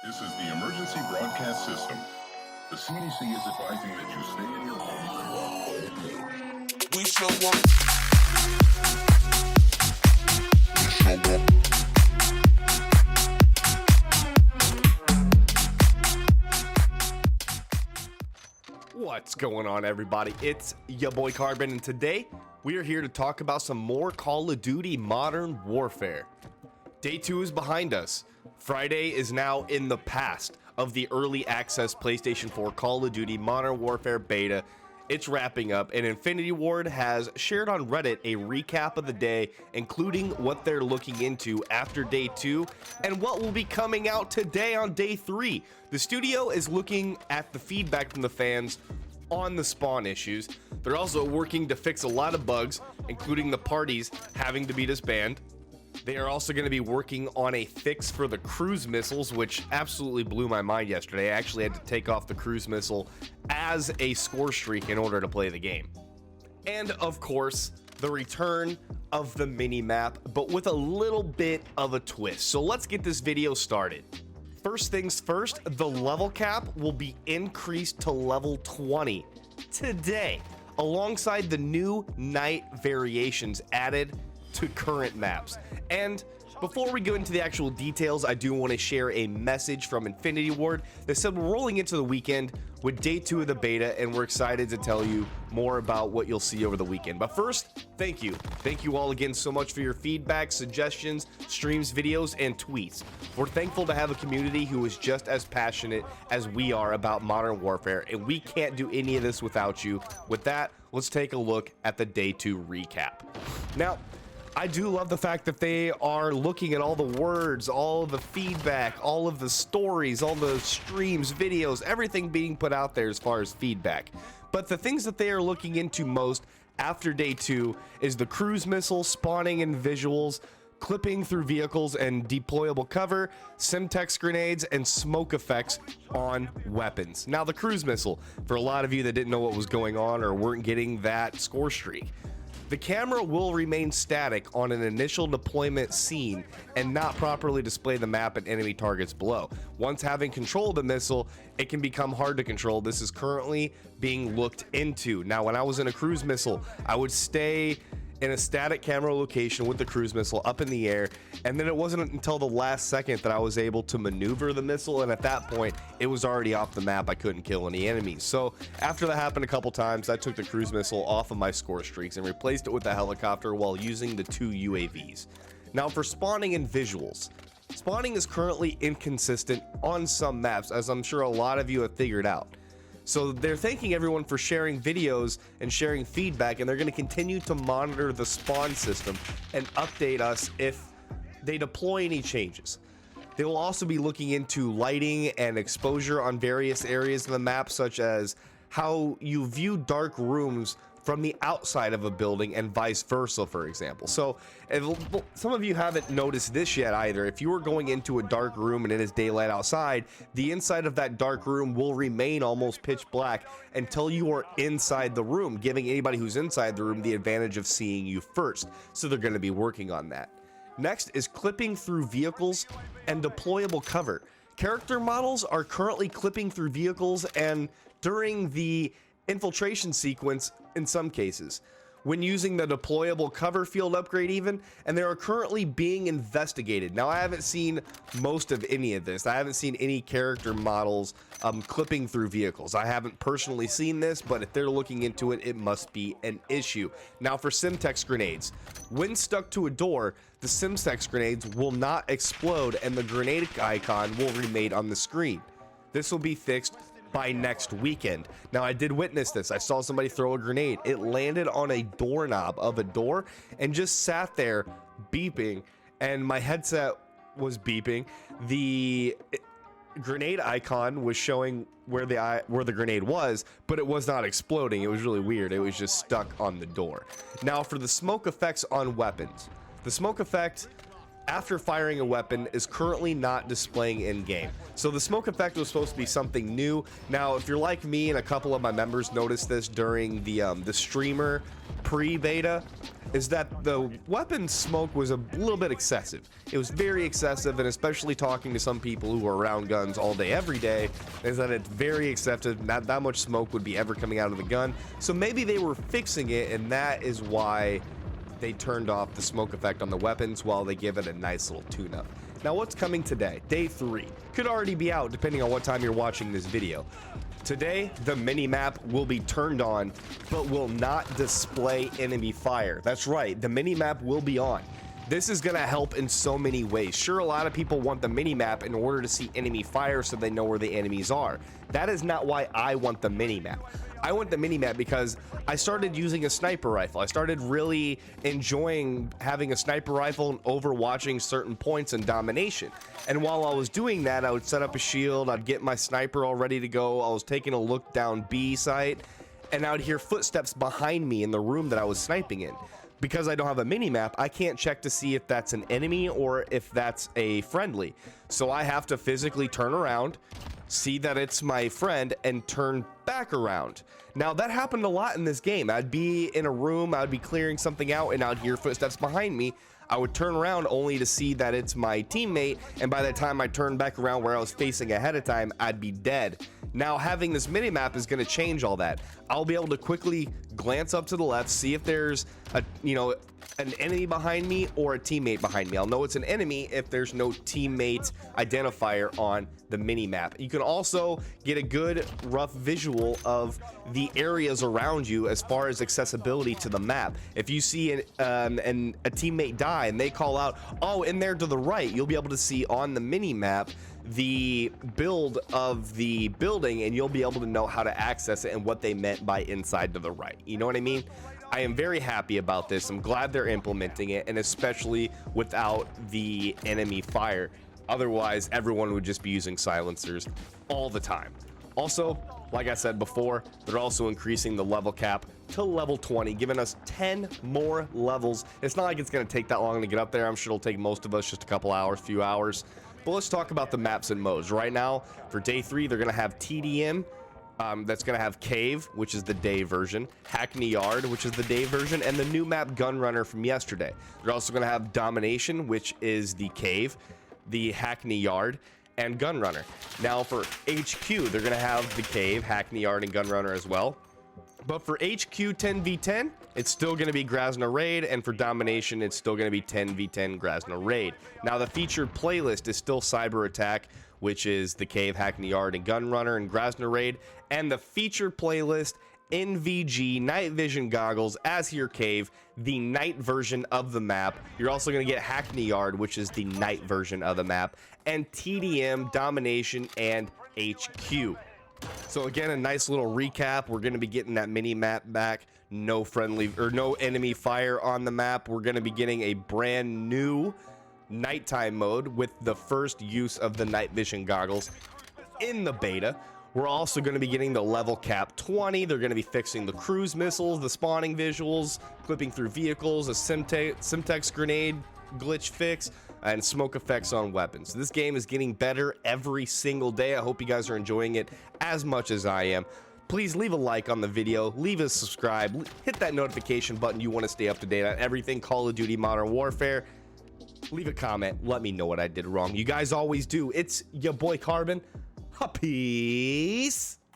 This is the emergency broadcast system. The CDC is advising that you stay in your home. We show up. What's going on, everybody? It's your boy Carbon, and today we are here to talk about some more Call of Duty Modern Warfare. Day 2 is behind us. Friday is now in the past of the early access PlayStation 4 Call of Duty Modern Warfare beta. It's wrapping up, and Infinity Ward has shared on Reddit a recap of the day, including what they're looking into after day 2 and what will be coming out today on day 3. The studio is looking at the feedback from the fans on the spawn issues. They're also working to fix a lot of bugs, including the parties having to be disbanded. They are also going to be working on a fix for the cruise missiles, which absolutely blew my mind yesterday. I actually had to take off the cruise missile as a score streak in order to play the game. And of course, the return of the mini map, but with a little bit of a twist. So let's get this video started. First things first, the level cap will be increased to level 20 today, alongside the new night variations added to current maps. And before we go into the actual details, I do want to share a message from Infinity Ward that said we're rolling into the weekend with day 2 of the beta, and we're excited to tell you more about what you'll see over the weekend. But first, thank you all again so much for your feedback, suggestions, streams, videos, and tweets. We're thankful to have a community who is just as passionate as we are about Modern Warfare, and we can't do any of this without you. With that, let's take a look at the day 2 recap. Now, I do love the fact that they are looking at all the words, all of the feedback, all of the stories, all the streams, videos, everything being put out there as far as feedback. But the things that they are looking into most after day 2 is the cruise missile, spawning and visuals, clipping through vehicles and deployable cover, Syntex grenades, and smoke effects on weapons. Now, the cruise missile, for a lot of you that didn't know what was going on or weren't getting that score streak, the camera will remain static on an initial deployment scene and not properly display the map and enemy targets below. Once having control of the missile, it can become hard to control. This is currently being looked into. Now, when I was in a cruise missile, I would stay in a static camera location with the cruise missile up in the air, and then it wasn't until the last second that I was able to maneuver the missile, and at that point it was already off the map. I couldn't kill any enemies. So after that happened a couple times, I took the cruise missile off of my score streaks and replaced it with the helicopter while using the 2 UAVs. Now, for spawning and visuals, spawning is currently inconsistent on some maps, as I'm sure a lot of you have figured out. So they're thanking everyone for sharing videos and sharing feedback, and they're going to continue to monitor the spawn system and update us if they deploy any changes. They will also be looking into lighting and exposure on various areas of the map, such as how you view dark rooms from the outside of a building and vice versa, for example. So if some of you haven't noticed this yet either, if you are going into a dark room and it is daylight outside, the inside of that dark room will remain almost pitch black until you are inside the room, giving anybody who's inside the room the advantage of seeing you first. So they're going to be working on that. Next is clipping through vehicles and deployable cover. Character models are currently clipping through vehicles and during the infiltration sequence in some cases, when using the deployable cover field upgrade even, and they are currently being investigated. Now, I haven't seen most of any of this. I haven't seen any character models clipping through vehicles. I haven't personally seen this, but if they're looking into it, it must be an issue. Now, for Syntex grenades, when stuck to a door, the Syntex grenades will not explode and the grenade icon will remain on the screen. This will be fixed by next weekend. Now, I did witness this. I saw somebody throw a grenade. It landed on a doorknob of a door and just sat there beeping, and my headset was beeping. The grenade icon was showing where the grenade was, but it was not exploding. It was really weird. It was just stuck on the door. Now, for the smoke effects on weapons, the smoke effect after firing a weapon is currently not displaying in game. So the smoke effect was supposed to be something new. Now, if you're like me and a couple of my members noticed this during the streamer pre-beta, is that the weapon smoke was a little bit excessive. It was very excessive, and especially talking to some people who are around guns all day, every day, is that it's very excessive. Not that much smoke would be ever coming out of the gun. So maybe they were fixing it, and that is why they turned off the smoke effect on the weapons while they give it a nice little tune-up. Now, what's coming today? Day 3. Could already be out depending on what time you're watching this video. Today, the mini-map will be turned on, but will not display enemy fire. That's right, the mini-map will be on. This is gonna help in so many ways. Sure, a lot of people want the mini-map in order to see enemy fire so they know where the enemies are. That is not why I want the mini-map. I want the mini-map because I started using a sniper rifle. I started really enjoying having a sniper rifle and overwatching certain points in domination. And while I was doing that, I would set up a shield, I'd get my sniper all ready to go, I was taking a look down B site, and I would hear footsteps behind me in the room that I was sniping in. Because I don't have a mini-map, I can't check to see if that's an enemy or if that's a friendly. So I have to physically turn around, see that it's my friend, and turn back around. Now, that happened a lot in this game. I'd be in a room, I'd be clearing something out, and I'd hear footsteps behind me. I would turn around only to see that it's my teammate, and by the time I turned back around where I was facing ahead of time, I'd be dead. Now, having this mini-map is going to change all that. I'll be able to quickly glance up to the left, see if there's an enemy behind me or a teammate behind me. I'll know it's an enemy if there's no teammate identifier on the mini-map. You can also get a good rough visual of the areas around you as far as accessibility to the map. If you see a teammate die and they call out, oh, in there to the right, you'll be able to see on the mini-map the build of the building, and you'll be able to know how to access it and what they meant by inside to the right. You know what I mean? I am very happy about this. I'm glad they're implementing it, and especially without the enemy fire. Otherwise, everyone would just be using silencers all the time. Also, like I said before, they're also increasing the level cap to level 20, giving us 10 more levels. It's not like it's going to take that long to get up there. I'm sure it'll take most of us just a couple hours, few hours. But let's talk about the maps and modes. Right now, for day 3, they're going to have TDM. That's going to have Cave, which is the day version, Hackney Yard, which is the day version, and the new map Gunrunner from yesterday. They're also going to have Domination, which is the Cave, the Hackney Yard, and Gunrunner. Now for HQ, they're going to have the Cave, Hackney Yard, and Gunrunner as well. But for HQ 10v10, it's still going to be Grasna Raid, and for Domination, it's still going to be 10v10 Grasna Raid. Now, the featured playlist is still Cyber Attack, which is the Cave, Hackney Yard, and Gunrunner, and Grasna Raid, and the featured playlist NVG Night Vision Goggles as your Cave, the night version of the map. You're also going to get Hackney Yard, which is the night version of the map, and TDM, Domination, and HQ. So again, a nice little recap. We're going to be getting that mini map back. No friendly or no enemy fire on the map. We're going to be getting a brand new nighttime mode with the first use of the night vision goggles in the beta. We're also going to be getting the level cap 20. They're going to be fixing the cruise missiles, the spawning visuals, clipping through vehicles, a Syntex grenade glitch fix, and smoke effects on weapons. This game is getting better every single day. I hope you guys are enjoying it as much as I am. Please leave a like on the video, leave a subscribe, hit that notification button. You want to stay up to date on everything Call of Duty Modern Warfare. Leave a comment, let me know what I did wrong. You guys always do. It's your boy Carbon. Peace.